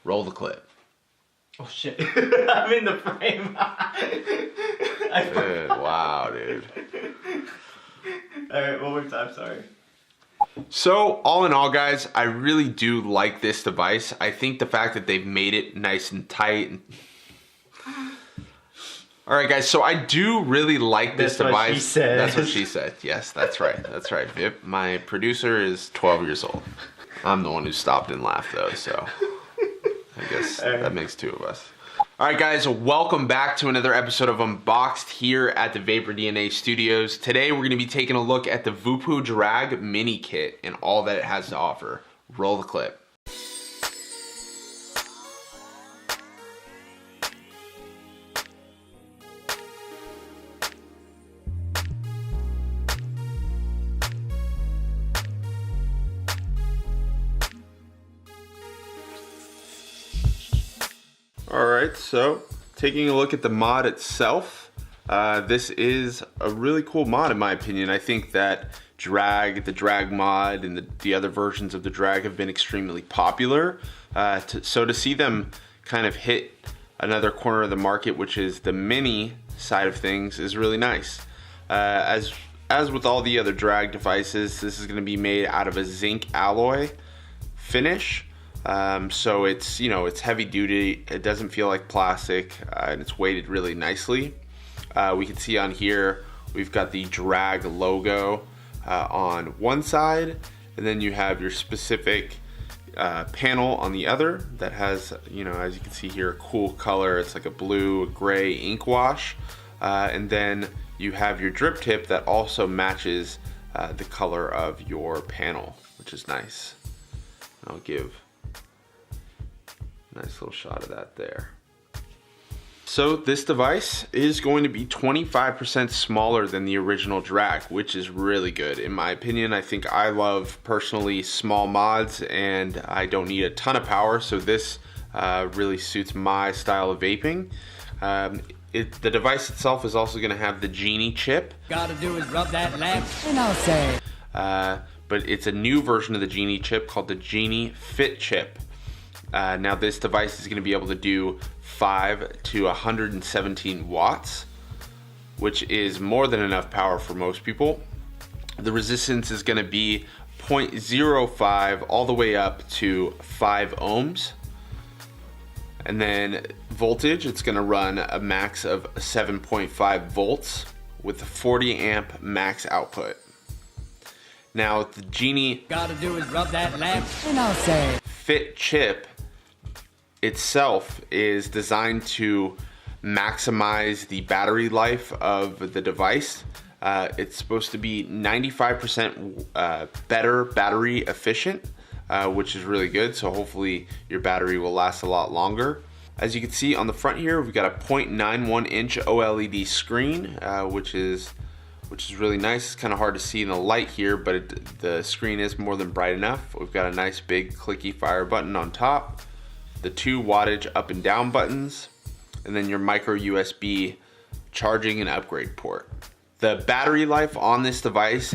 Roll the clip. Oh shit. I'm in the frame. Dude, wow, dude. Alright, one more time, sorry. So, all in all, guys, I really do like this device. I think the fact that they've made it nice and tight. Alright, guys, so I do really like this device. That's what she said. That's what she said. Yes, that's right. That's right. Vip, my producer is 12 years old. I'm the one who stopped and laughed, though, so I guess that makes two of us. Alright guys, welcome back to another episode of Unboxed here at the VaporDNA Studios. Today we're going to be taking a look at the VooPoo Drag Mini Kit and all that it has to offer. Roll the clip. Alright, so taking a look at the mod itself, this is a really cool mod in my opinion. I think that the drag mod and the other versions of the drag have been extremely popular. So to see them kind of hit another corner of the market, which is the mini side of things, is really nice. As with all the other drag devices, this is going to be made out of a zinc alloy finish. So it's, it's heavy duty, it doesn't feel like plastic, and it's weighted really nicely. We can see on here, we've got the drag logo on one side, and then you have your specific panel on the other that has, as you can see here, a cool color. It's like a blue, gray ink wash. And then you have your drip tip that also matches the color of your panel, which is nice. I'll give nice little shot of that there. So this device is going to be 25% smaller than the original drag, which is really good in my opinion. I think I love personally small mods and I don't need a ton of power, so this really suits my style of vaping. The device itself is also going to have the Genie chip. Gotta do is rub that lamp and I'll say. But it's a new version of the Genie chip called the Genie Fit chip. Now this device is going to be able to do 5 to 117 watts, which is more than enough power for most people. The resistance is going to be 0.05 all the way up to 5 ohms. And then voltage, it's going to run a max of 7.5 volts with a 40 amp max output. Now the Genie gotta do is rub that lamp and I'll say Fit chip itself is designed to maximize the battery life of the device. It's supposed to be 95% better battery efficient, which is really good. So hopefully your battery will last a lot longer. As you can see on the front here, we've got a 0.91 inch OLED screen, which is really nice. It's kind of hard to see in the light here, but the screen is more than bright enough. We've got a nice big clicky fire button on top, the 2 wattage up and down buttons, and then your micro USB charging and upgrade port. The battery life on this device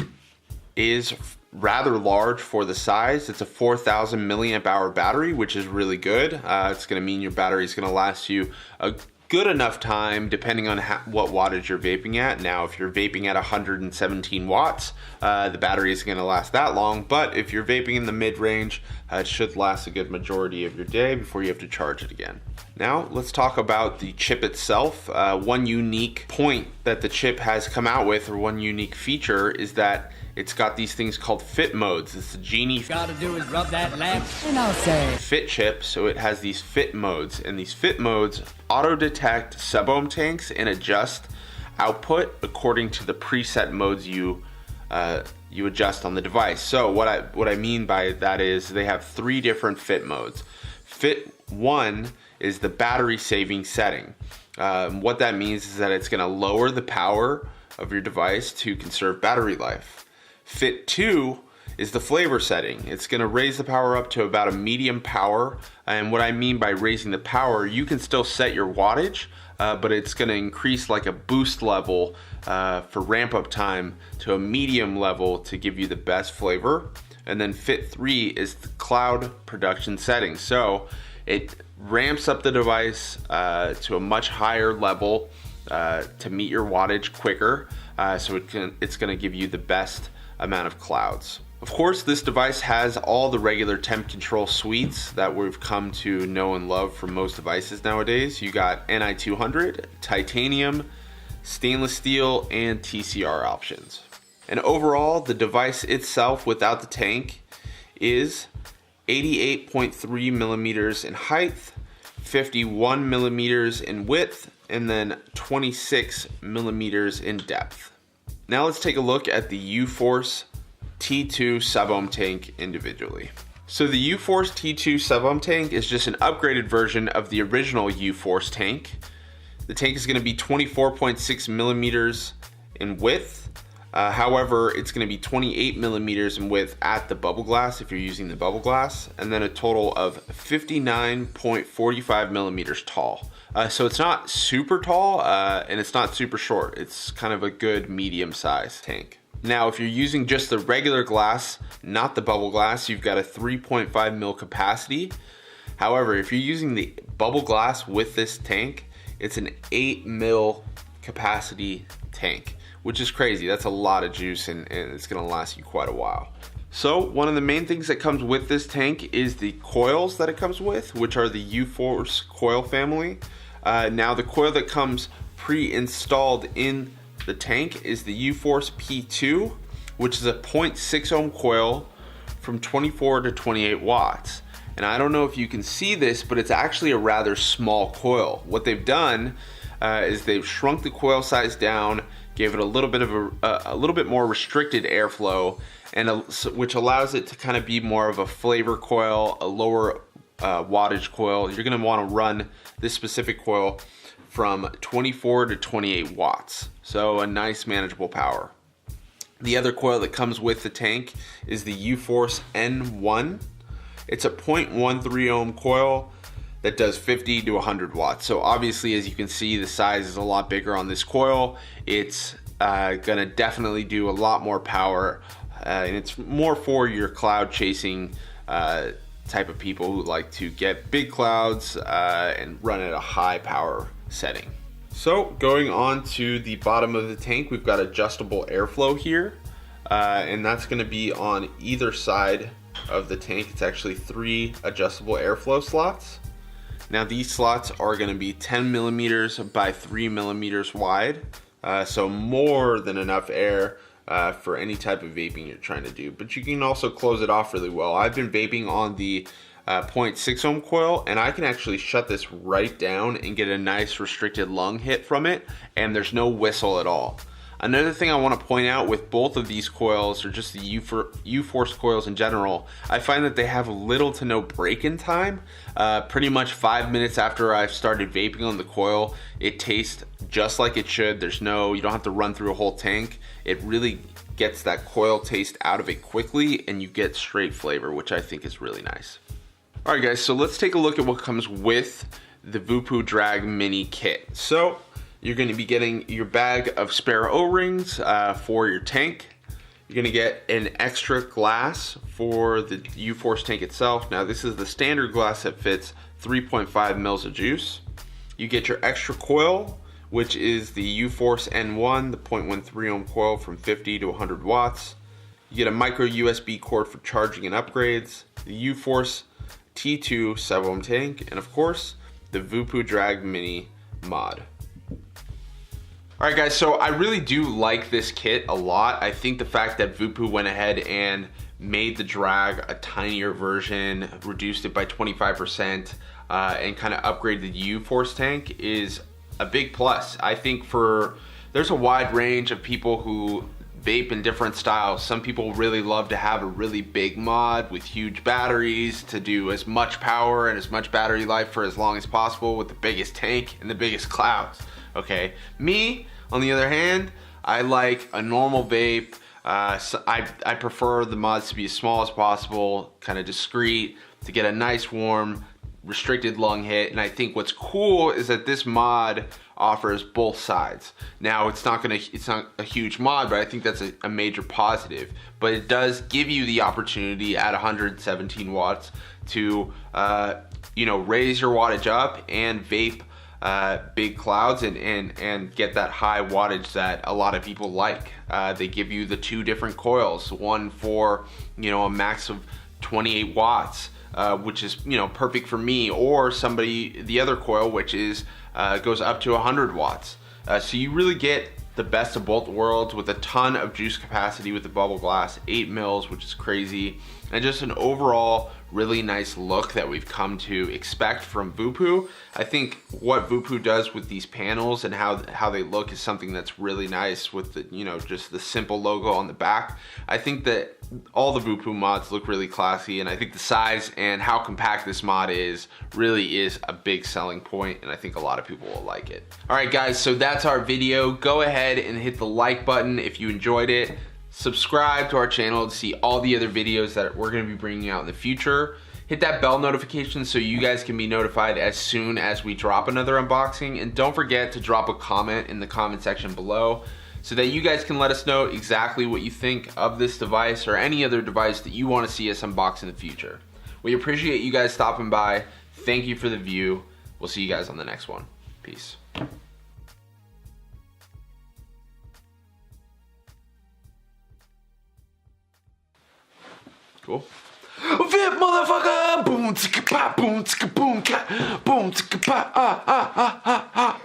is rather large for the size. It's a 4,000 milliamp hour battery, which is really good. It's going to mean your battery is going to last you a good enough time depending on what wattage you're vaping at. Now if you're vaping at 117 watts, the battery isn't going to last that long, but if you're vaping in the mid-range, it should last a good majority of your day before you have to charge it again. Now let's talk about the chip itself. One unique point that the chip has come out with, or one unique feature, is that it's got these things called fit modes. It's the Genie gotta do is rub that lamp and I'll say Fit chip, so it has these fit modes, and these fit modes auto detect sub-ohm tanks and adjust output according to the preset modes you adjust on the device. So what I mean by that is they have 3 different fit modes. Fit 1 is the battery saving setting. What that means is that it's going to lower the power of your device to conserve battery life. Fit 2 is the flavor setting. It's going to raise the power up to about a medium power, and what I mean by raising the power, you can still set your wattage, but it's going to increase like a boost level for ramp up time to a medium level to give you the best flavor. And then Fit 3 is the cloud production setting. So It ramps up the device to a much higher level to meet your wattage quicker, so it's going to give you the best amount of clouds. Of course, this device has all the regular temp control suites that we've come to know and love from most devices nowadays. You got Ni200, titanium, stainless steel, and TCR options. And overall, the device itself without the tank is 88.3 millimeters in height, 51 millimeters in width, and then 26 millimeters in depth. Now let's take a look at the U-Force T2 sub-ohm tank individually. So the U-Force T2 sub-ohm tank is just an upgraded version of the original U-Force tank. The tank is going to be 24.6 millimeters in width. However, it's going to be 28 millimeters in width at the bubble glass if you're using the bubble glass, and then a total of 59.45 millimeters tall. So it's not super tall and it's not super short. It's kind of a good medium-sized tank. Now, if you're using just the regular glass, not the bubble glass, you've got a 3.5 mil capacity. However, if you're using the bubble glass with this tank, it's an 8 mil capacity tank, which is crazy. That's a lot of juice and it's gonna last you quite a while. So one of the main things that comes with this tank is the coils that it comes with, which are the U-Force coil family. Now the coil that comes pre-installed in the tank is the U-Force P2, which is a 0.6 ohm coil from 24 to 28 watts. And I don't know if you can see this, but it's actually a rather small coil. What they've done is they've shrunk the coil size down, gave it a little bit of a little bit more restricted airflow, and which allows it to kind of be more of a flavor coil, a lower wattage coil. You're going to want to run this specific coil from 24 to 28 watts. So a nice manageable power. The other coil that comes with the tank is the U-Force N1. It's a 0.13 ohm coil that does 50 to 100 watts. So obviously, as you can see, the size is a lot bigger on this coil. It's gonna definitely do a lot more power, and it's more for your cloud chasing type of people who like to get big clouds and run at a high power setting. So going on to the bottom of the tank, we've got adjustable airflow here, and that's going to be on either side of the tank. It's actually 3 adjustable airflow slots. Now these slots are going to be 10 millimeters by 3 millimeters wide, so more than enough air for any type of vaping you're trying to do, but you can also close it off really well. I've been vaping on the 0.6 ohm coil, and I can actually shut this right down and get a nice restricted lung hit from it, and there's no whistle at all. Another thing I want to point out with both of these coils, or just the U-Force coils in general, I find that they have little to no break-in time. Pretty much 5 minutes after I've started vaping on the coil, it tastes just like it should. You don't have to run through a whole tank. It really gets that coil taste out of it quickly, and you get straight flavor, which I think is really nice. All right, guys, so let's take a look at what comes with the VooPoo Drag Mini Kit. So you're going to be getting your bag of spare O-rings for your tank. You're going to get an extra glass for the U-Force tank itself. Now, this is the standard glass that fits 3.5 mils of juice. You get your extra coil, which is the U-Force N1, the 0.13 ohm coil from 50 to 100 watts. You get a micro USB cord for charging and upgrades, the U-Force T2 sub-ohm tank, and of course, the VooPoo Drag Mini mod. All right, guys, so I really do like this kit a lot. I think the fact that VooPoo went ahead and made the drag a tinier version, reduced it by 25%, and kind of upgraded the U-Force tank is a big plus. I think there's a wide range of people who vape in different styles. Some people really love to have a really big mod with huge batteries to do as much power and as much battery life for as long as possible with the biggest tank and the biggest clouds. Okay, me, on the other hand, I like a normal vape. So I prefer the mods to be as small as possible, kind of discreet, to get a nice warm, restricted lung hit. And I think what's cool is that this mod offers both sides. Now it's not a huge mod, but I think that's a major positive. But it does give you the opportunity at 117 watts to, you know, raise your wattage up and vape big clouds and get that high wattage that a lot of people like. They give you the 2 different coils, one for, you know, a max of 28 watts, which is, you know, perfect for me, or somebody, the other coil, which is goes up to 100 watts. So you really get the best of both worlds with a ton of juice capacity with the bubble glass, 8 mils, which is crazy, and just an overall really nice look that we've come to expect from VooPoo. I think what VooPoo does with these panels and how they look is something that's really nice with the, you know, just the simple logo on the back. I think that all the VooPoo mods look really classy, and I think the size and how compact this mod is really is a big selling point, and I think a lot of people will like it. All right guys, so that's our video. Go ahead and hit the like button if you enjoyed it. Subscribe to our channel to see all the other videos that we're going to be bringing out in the future. Hit that bell notification so you guys can be notified as soon as we drop another unboxing, and don't forget to drop a comment in the comment section below so that you guys can let us know exactly what you think of this device or any other device that you want to see us unbox in the future. We appreciate you guys stopping by. Thank you for the view. We'll see you guys on the next one. Peace. Cool. Vip, motherfucker! Boom, ticka, pop, boom, ticka, boom, cat, boom, ticka, pop,